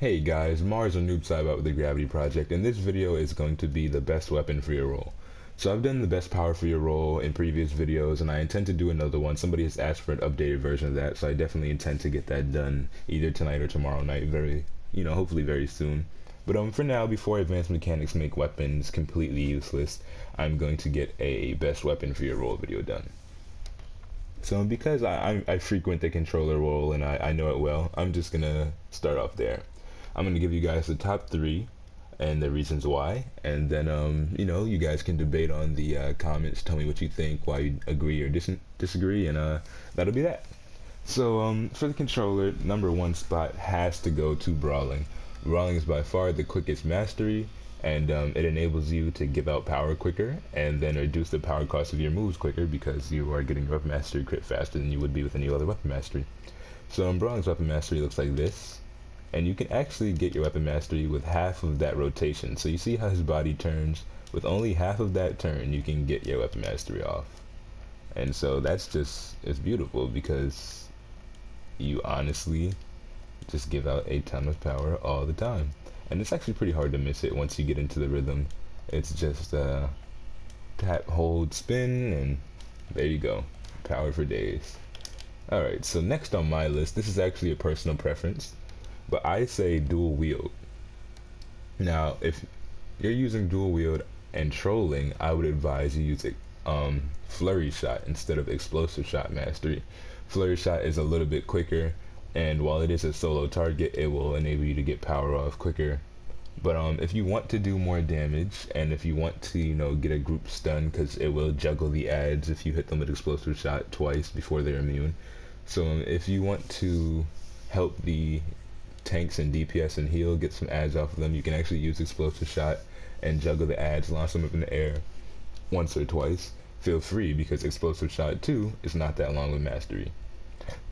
Hey guys, Mars or Noob Saibot with the Gravity Project, and this video is going to be the best weapon for your role. So I've done the best power for your role in previous videos, and I intend to do another one. Somebody has asked for an updated version of that, so I definitely intend to get that done either tonight or tomorrow night, hopefully very soon. But for now, before advanced mechanics make weapons completely useless, I'm going to get a best weapon for your role video done. So because I frequent the controller role and I know it well, I'm just gonna start off there. I'm gonna give you guys the top three and the reasons why, and then you guys can debate on the comments. Tell me what you think, why you agree or disagree, and that'll be that. So for the controller, number one spot has to go to brawling. Brawling is by far the quickest mastery, and it enables you to give out power quicker and then reduce the power cost of your moves quicker because you are getting weapon mastery crit faster than you would be with any other weapon mastery. So Brawling's weapon mastery looks like this, and you can actually get your weapon mastery with half of that rotation. So you see how his body turns? With only half of that turn, you can get your weapon mastery off. And so it's beautiful because you honestly just give out a ton of power all the time. And it's actually pretty hard to miss it once you get into the rhythm. It's just tap, hold, spin, and there you go. Power for days. Alright, so next on my list, this is actually a personal preference, but I say dual wield. Now, if you're using dual wield and trolling, I would advise you use flurry shot instead of explosive shot mastery. Flurry shot is a little bit quicker, and while it is a solo target, it will enable you to get power off quicker. But if you want to do more damage, and if you want to get a group stun, because it will juggle the adds if you hit them with explosive shot twice before they're immune. So if you want to help the tanks and DPS and heal, get some adds off of them, you can actually use explosive shot and juggle the adds, launch them up in the air once or twice. Feel free, because explosive shot 2 is not that long with mastery.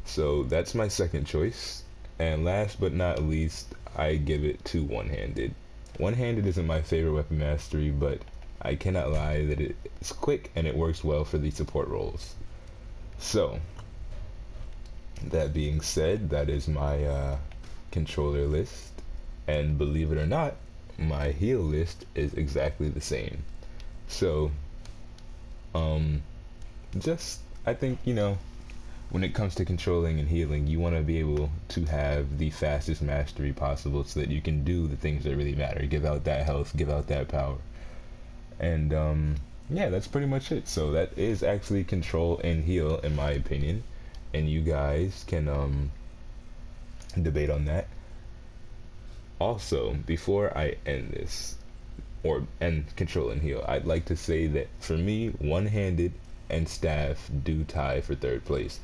So that's my second choice. And last but not least, I give it to one-handed. One-handed isn't my favorite weapon mastery, but I cannot lie that it's quick and it works well for the support roles. So that being said, that is my controller list, and believe it or not, my heal list is exactly the same. So I think when it comes to controlling and healing, you want to be able to have the fastest mastery possible so that you can do the things that really matter. Give out that health, give out that power. And yeah, that's pretty much it. So that is actually control and heal in my opinion, and you guys can debate on that. Also, before I end this or end control and heal, I'd like to say that for me, one-handed and staff do tie for third place.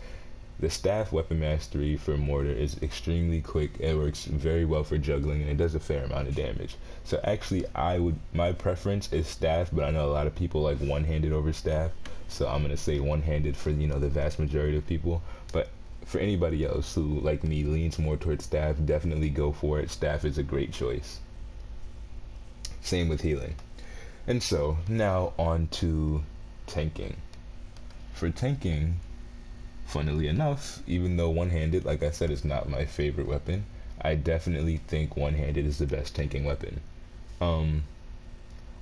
The staff weapon mastery for mortar is extremely quick. It works very well for juggling, and it does a fair amount of damage. So actually, my preference is staff, but I know a lot of people like one-handed over staff, so I'm gonna say one-handed for the vast majority of people. But for anybody else who, like me, leans more towards staff, definitely go for it. Staff is a great choice. Same with healing. And so now on to tanking. For tanking, funnily enough, even though one-handed, like I said, is not my favorite weapon, I definitely think one-handed is the best tanking weapon.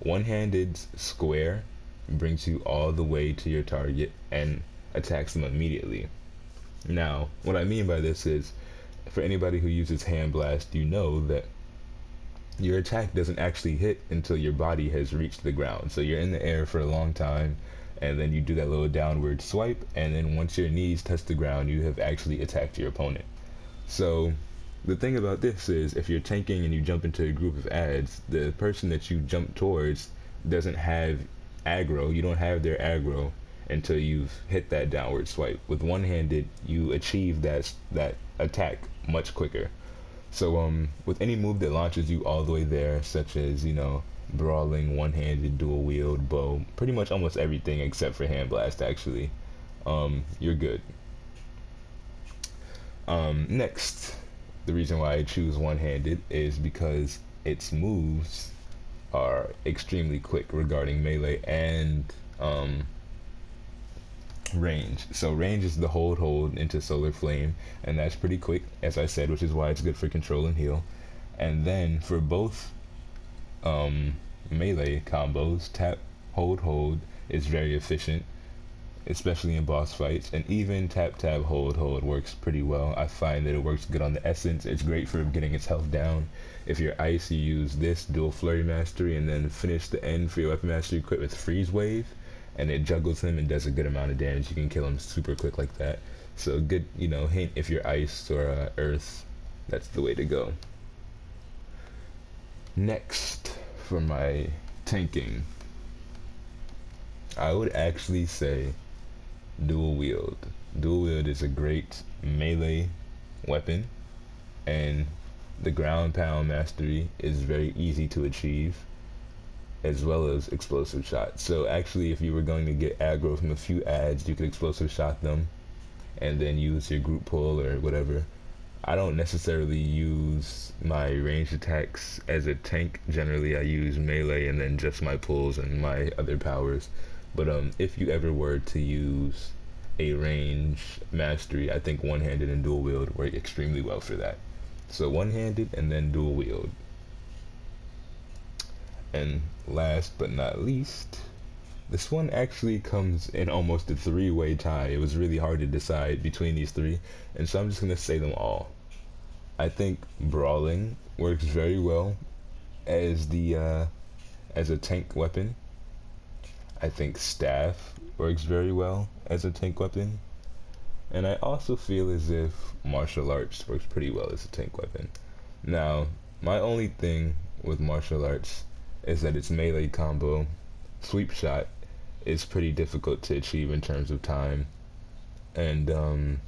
One-handed's square brings you all the way to your target and attacks them immediately. Now, what I mean by this is, for anybody who uses hand blast, you know that your attack doesn't actually hit until your body has reached the ground. So you're in the air for a long time, and then you do that little downward swipe, and then once your knees touch the ground, you have actually attacked your opponent. So the thing about this is, if you're tanking and you jump into a group of adds, the person that you jump towards doesn't have aggro. You don't have their aggro until you've hit that downward swipe. With one-handed, you achieve that attack much quicker. So with any move that launches you all the way there, such as brawling, one-handed, dual wield, bow, pretty much almost everything except for hand blast actually, you're good. Next, the reason why I choose one-handed is because its moves are extremely quick regarding melee and range. So range is the hold into solar flame, and that's pretty quick, as I said, which is why it's good for control and heal. And then for both melee combos, tap, hold is very efficient, especially in boss fights, and even tap hold works pretty well. I find that it works good on the essence. It's great for getting its health down. If you're ice, you use this dual flurry mastery and then finish the end for your weapon mastery equipped with freeze wave, and it juggles him and does a good amount of damage. You can kill him super quick like that. So good, hint if you're ice or earth, that's the way to go. Next, for my tanking, I would actually say dual wield. Dual wield is a great melee weapon, and the ground pound mastery is very easy to achieve, as well as explosive shot. So actually, if you were going to get aggro from a few adds, you could explosive shot them and then use your group pull or whatever. I don't necessarily use my ranged attacks as a tank. Generally, I use melee and then just my pulls and my other powers. But if you ever were to use a range mastery, I think one-handed and dual wield work extremely well for that. So one-handed and then dual wield. And last but not least, this one actually comes in almost a three-way tie. It was really hard to decide between these three, and so I'm just going to say them all. I think brawling works very well as a tank weapon. I think staff works very well as a tank weapon. And I also feel as if martial arts works pretty well as a tank weapon. Now, my only thing with martial arts is that its melee combo, sweep shot, is pretty difficult to achieve in terms of time. And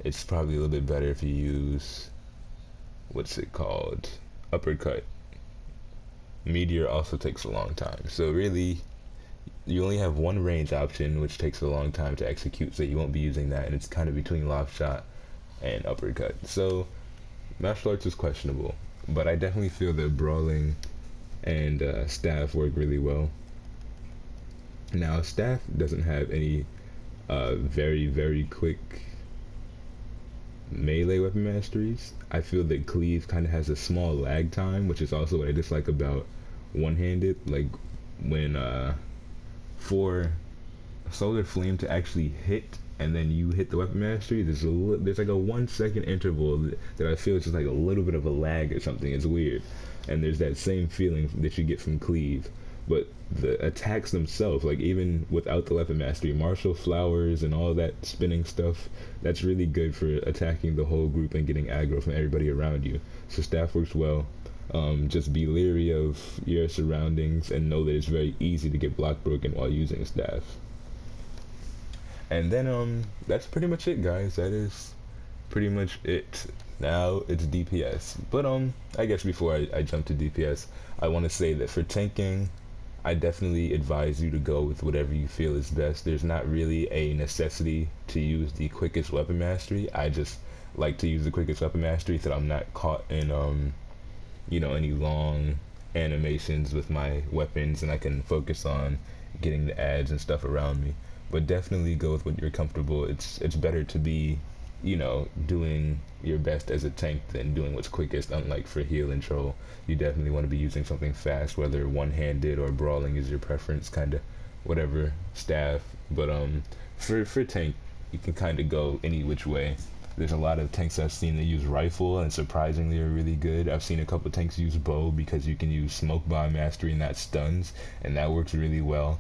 it's probably a little bit better if you use, what's it called, uppercut. Meteor also takes a long time. So really, you only have one range option, which takes a long time to execute, so you won't be using that, and it's kind of between lob shot and uppercut. So martial arts is questionable, but I definitely feel that brawling and staff work really well. Now, staff doesn't have any very, very quick melee weapon masteries. I feel that cleave kind of has a small lag time, which is also what I dislike about one-handed. Like when for solar flame to actually hit and then you hit the weapon mastery, there's like a 1 second interval that I feel is just like a little bit of a lag or something. It's weird, and there's that same feeling that you get from cleave. But the attacks themselves, like even without the weapon mastery, martial flowers and all that spinning stuff, that's really good for attacking the whole group and getting aggro from everybody around you. So staff works well. Just be leery of your surroundings and know that it's very easy to get block broken while using staff. And then that's pretty much it, guys. That is pretty much it. Now it's DPS. But I guess before I jump to DPS, I want to say that for tanking, I definitely advise you to go with whatever you feel is best. There's not really a necessity to use the quickest weapon mastery. I just like to use the quickest weapon mastery so that I'm not caught in any long animations with my weapons, and I can focus on getting the adds and stuff around me. But definitely go with what you're comfortable. It's better to be doing your best as a tank than doing what's quickest. Unlike for heal and troll, you definitely want to be using something fast, whether one-handed or brawling is your preference, kind of whatever, staff. But for tank, you can kind of go any which way. There's a lot of tanks I've seen that use rifle, and surprisingly are really good. I've seen a couple tanks use bow because you can use smoke bomb mastery and that stuns, and that works really well.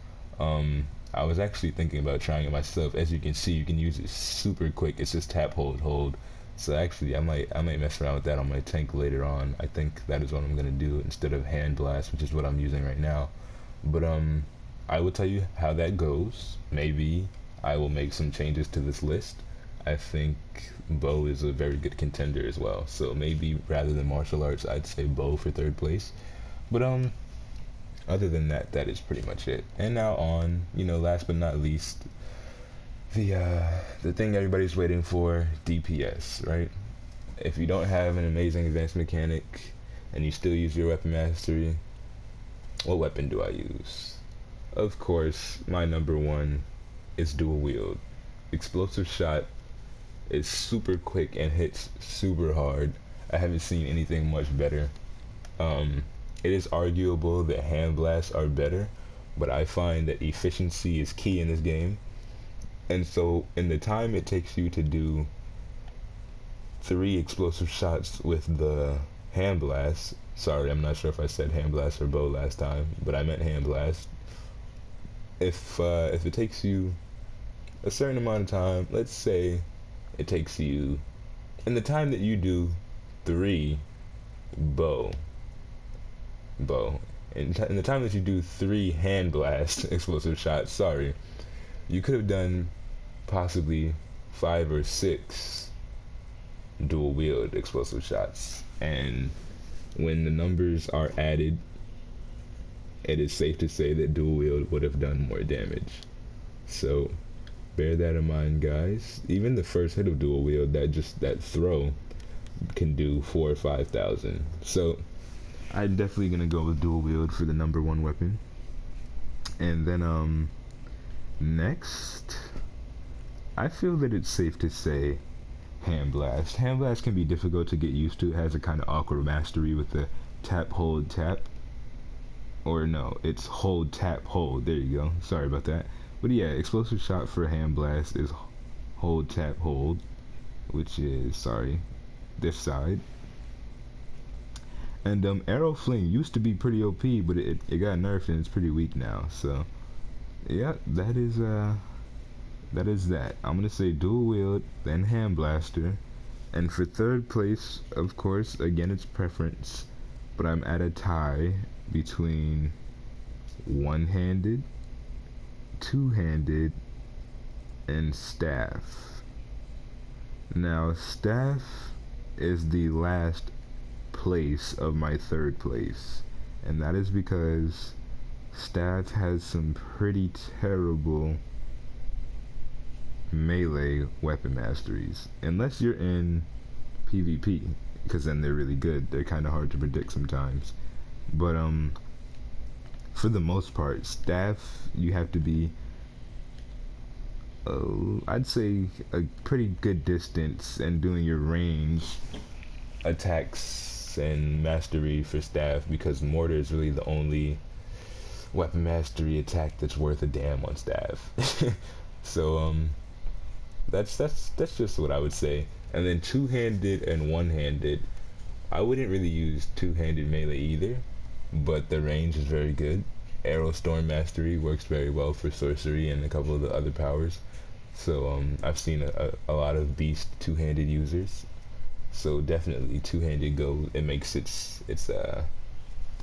I was actually thinking about trying it myself. As you can see, you can use it super quick. It's just tap, hold. So actually, I might mess around with that on my tank later on. I think that is what I'm gonna do instead of hand blast, which is what I'm using right now. But I will tell you how that goes. Maybe I will make some changes to this list. I think bow is a very good contender as well. So maybe rather than martial arts, I'd say bow for third place. But other than that, that is pretty much it. And now on, last but not least, the thing everybody's waiting for, DPS, right? If you don't have an amazing advanced mechanic and you still use your weapon mastery, what weapon do I use? Of course, my number one is dual wield. Explosive shot is super quick and hits super hard. I haven't seen anything much better. It is arguable that hand blasts are better, but I find that efficiency is key in this game. And so in the time it takes you to do 3 explosive shots with the hand blast, sorry, I'm not sure if I said hand blast or bow last time, but I meant hand blast. If it takes you a certain amount of time, let's say it takes you, in the time that you do 3 bow, in the time that you do 3 hand blast explosive shots, sorry, you could have done possibly 5 or 6 dual wield explosive shots, and when the numbers are added, it is safe to say that dual wield would have done more damage. So bear that in mind, guys. Even the first hit of dual wield, that throw can do 4,000 or 5,000. So I'm definitely gonna go with dual wield for the #1 weapon. And then next, I feel that it's safe to say hand blast. Hand blast can be difficult to get used to. It has a kind of awkward mastery with the tap, hold, tap. Or no, it's hold, tap, hold. There you go. Sorry about that. But yeah, explosive shot for hand blast is hold, tap, hold, which is, sorry, this side. And arrow fling used to be pretty OP, but it got nerfed and it's pretty weak now. So yeah, that is that. I'm gonna say dual wield, then hand blaster, and for third place, of course, again it's preference, but I'm at a tie between one-handed, two-handed, and staff. Now staff is the last place of my third place, and that is because staff has some pretty terrible melee weapon masteries, unless you're in PvP, because then they're really good. They're kind of hard to predict sometimes, but for the most part, staff, you have to be I'd say a pretty good distance and doing your range attacks and mastery for staff, because mortar is really the only weapon mastery attack that's worth a damn on staff. So that's just what I would say. And then two-handed and one-handed, I wouldn't really use two-handed melee either, but the range is very good. Arrow storm mastery works very well for sorcery and a couple of the other powers. So I've seen a lot of beast two-handed users. So definitely two-handed go. It makes its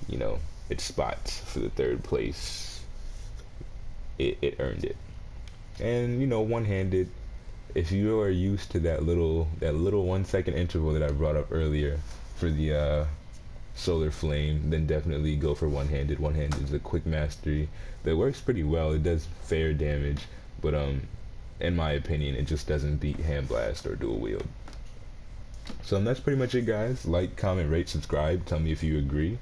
you know, its spot for the third place. It earned it. And you know, one-handed, if you are used to that little 1 second interval that I brought up earlier for the solar flame, then definitely go for one-handed. One-handed is a quick mastery that works pretty well. It does fair damage, but in my opinion, it just doesn't beat hand blast or dual wield. So that's pretty much it, guys. Like, comment, rate, subscribe. Tell me if you agree.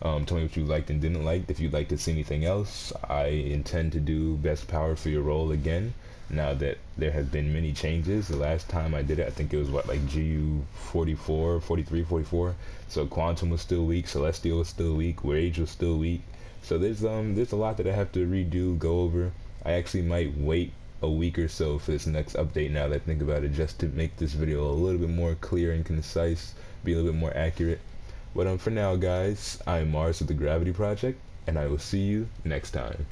Tell me what you liked and didn't like. If you'd like to see anything else, I intend to do best power for your role again, now that there have been many changes. The last time I did it, I think it was what, like GU 44, 43, 44. So Quantum was still weak, Celestial was still weak, Rage was still weak. So there's a lot that I have to redo, go over. I actually might wait a week or so for this next update, now that I think about it, just to make this video a little bit more clear and concise, be a little bit more accurate. But for now, guys, I'm Mars with the Gravity Project, and I will see you next time.